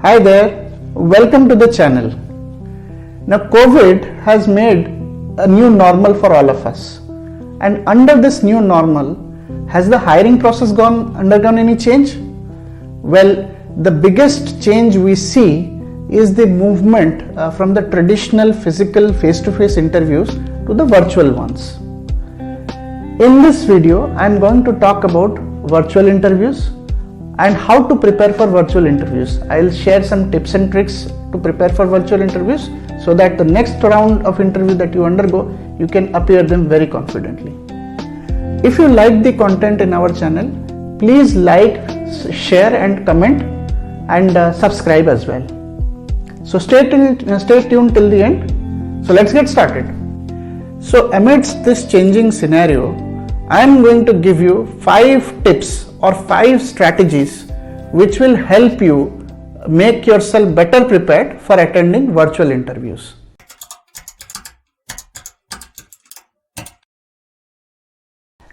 Hi there, welcome to the channel. Now COVID has made a new normal for all of us, and under this new normal, has the hiring process undergone any change? Well, the biggest change we see is the movement from the traditional physical face-to-face interviews to the virtual ones. In this video, I am going to talk about virtual interviews and how to prepare for virtual interviews. I will share some tips and tricks to prepare for virtual interviews so that the next round of interview that you undergo, you can appear them very confidently. If you like the content in our channel, please like, share and comment and subscribe as well. So stay tuned till the end. So let's get started. So amidst this changing scenario, I am going to give you 5 tips or 5 strategies which will help you make yourself better prepared for attending virtual interviews.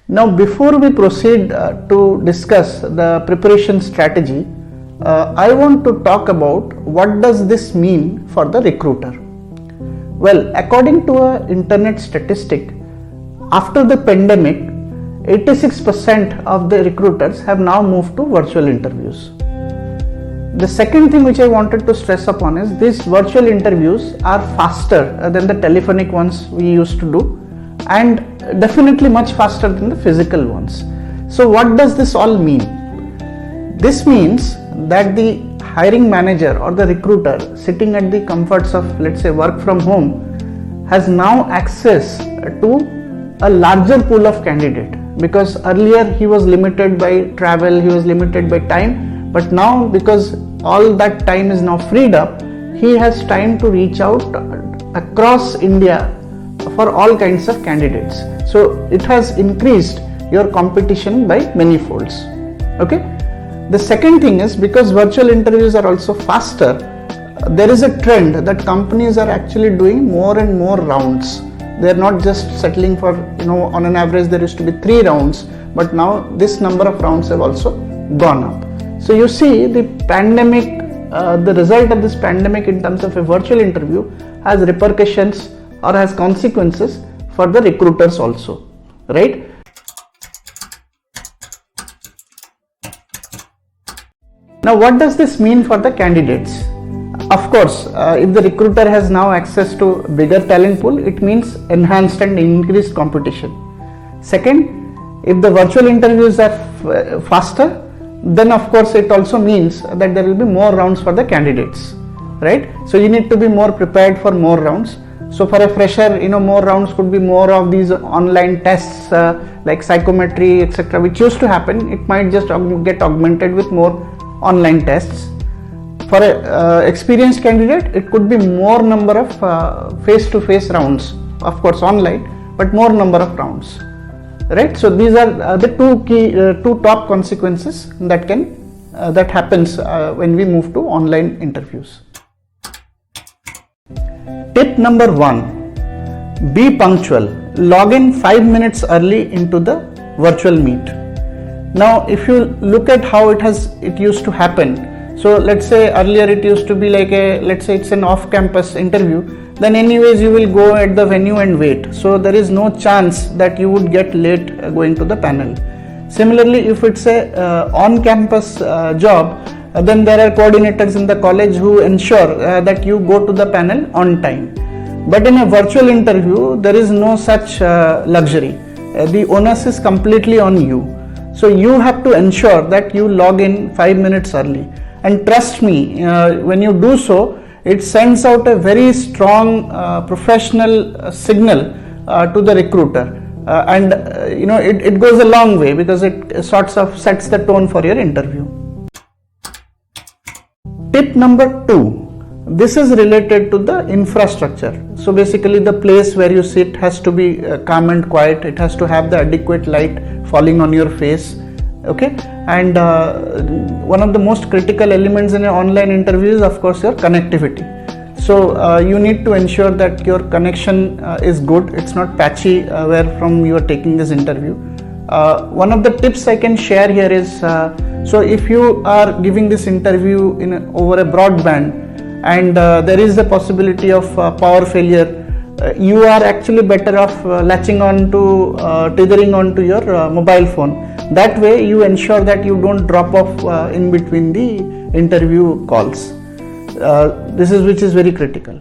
Now before we proceed to discuss the preparation strategy, I want to talk about what does this mean for the recruiter. Well, according to an internet statistic, after the pandemic, 86% of the recruiters have now moved to virtual interviews. The second thing which I wanted to stress upon is these virtual interviews are faster than the telephonic ones we used to do, and definitely much faster than the physical ones. So what does this all mean? This means that the hiring manager or the recruiter sitting at the comforts of, let's say, work from home has now access to a larger pool of candidate, because earlier he was limited by travel, he was limited by time, but now because all that time is now freed up, he has time to reach out across India for all kinds of candidates. So it has increased your competition by many folds. Okay. The second thing is, because virtual interviews are also faster, there is a trend that companies are actually doing more and more rounds. They are not just settling for, on an average there used to be 3 rounds, but now this number of rounds have also gone up. So you see the pandemic, the result of this pandemic in terms of a virtual interview has repercussions or has consequences for the recruiters also, right? Now what does this mean for the candidates? Of course, if the recruiter has now access to bigger talent pool, it means enhanced and increased competition. Second, if the virtual interviews are faster, then of course it also means that there will be more rounds for the candidates, right? So you need to be more prepared for more rounds. So for a fresher, more rounds could be more of these online tests like psychometry, etc., which used to happen. It might just get augmented with more online tests. For an experienced candidate, it could be more number of face-to-face rounds, of course online, but more number of rounds, right? So these are the two top consequences that happens when we move to online interviews. Tip number 1, be punctual. Log in 5 minutes early into the virtual meet. Now if you look at how it used to happen, so let's say earlier it used to be like let's say it's an off-campus interview, then anyways you will go at the venue and wait. So there is no chance that you would get late going to the panel. Similarly, if it's a on-campus job, then there are coordinators in the college who ensure that you go to the panel on time. But in a virtual interview, there is no such luxury. The onus is completely on you. So you have to ensure that you log in 5 minutes early. And trust me, when you do so, it sends out a very strong professional signal to the recruiter. And it goes a long way, because it sort of sets the tone for your interview. Tip number 2, this is related to the infrastructure. So basically the place where you sit has to be calm and quiet. It has to have the adequate light falling on your face. Okay, and one of the most critical elements in an online interview is of course your connectivity. So you need to ensure that your connection is good, it's not patchy where from you are taking this interview. One of the tips I can share here is So if you are giving this interview over a broadband and there is a possibility of power failure, you are actually better off latching on to tethering onto your mobile phone. That way you ensure that you don't drop off in between the interview calls. Which is very critical.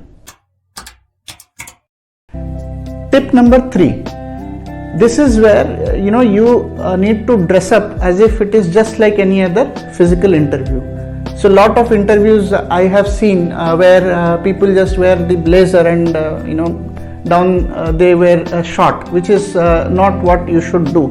Tip number 3. This is where you need to dress up as if it is just like any other physical interview. So lot of interviews I have seen where people just wear the blazer and down they wear a short, which is not what you should do,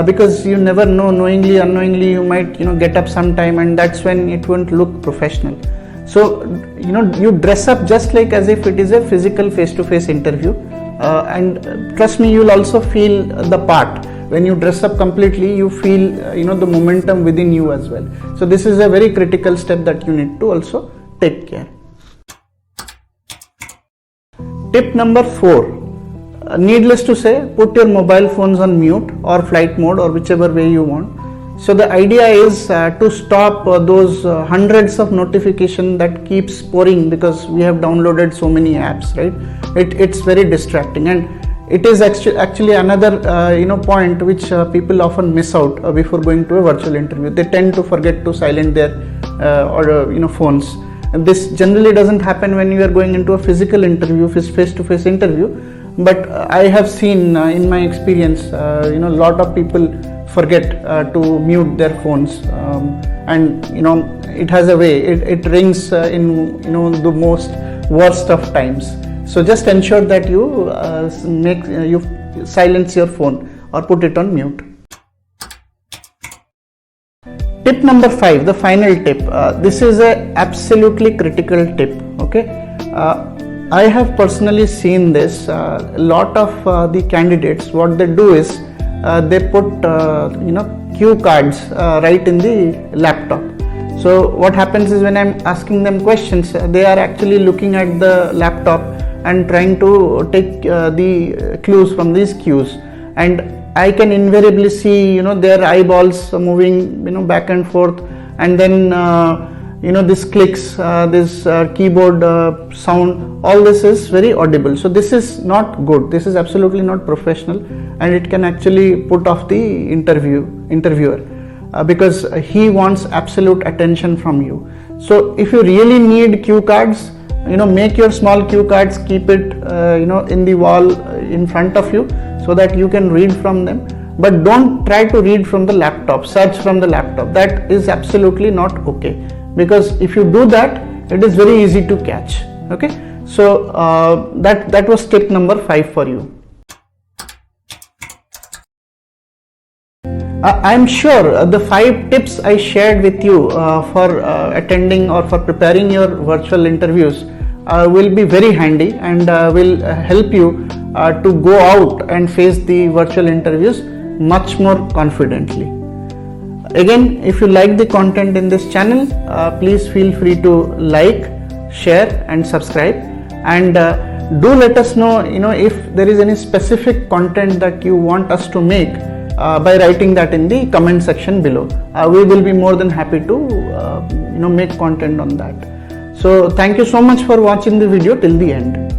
because you never know, knowingly unknowingly you might get up sometime, and that's when it won't look professional. So you dress up just like as if it is a physical face-to-face interview, and trust me, you'll also feel the part. When you dress up completely, you feel the momentum within you as well. So this is a very critical step that you need to also take care. Tip number 4. Needless to say, put your mobile phones on mute or flight mode, or whichever way you want. So the idea is to stop those hundreds of notifications that keeps pouring because we have downloaded so many apps, right? It's very distracting, and it is actually another point which people often miss out before going to a virtual interview. They tend to forget to silence their phones. And this generally doesn't happen when you are going into a physical interview, face-to-face interview. But I have seen in my experience, a lot of people forget to mute their phones, and it has a way. It rings in the most worst of times. So just ensure that you you silence your phone or put it on mute. Tip number 5, the final tip. This is a absolutely critical tip. Okay, I have personally seen this. A lot of the candidates, what they do is they put cue cards right in the laptop. So what happens is, when I'm asking them questions, they are actually looking at the laptop and trying to take the clues from these cues, and I can invariably see their eyeballs moving back and forth, and then this clicks, this keyboard sound, all this is very audible. So this is not good. This is absolutely not professional, and it can actually put off the interviewer because he wants absolute attention from you. So if you really need cue cards, make your small cue cards, keep it in the wall in front of you so that you can read from them, but don't try to read from the laptop, search from the laptop. That is absolutely not okay, because if you do that, it is very easy to catch. Okay, so that was tip number 5 for you. I'm sure the 5 tips I shared with you for attending or for preparing your virtual interviews will be very handy and will help you to go out and face the virtual interviews much more confidently. Again, if you like the content in this channel, please feel free to like, share and subscribe, and do let us know if there is any specific content that you want us to make by writing that in the comment section below. We will be more than happy to make content on that. So thank you so much for watching the video till the end.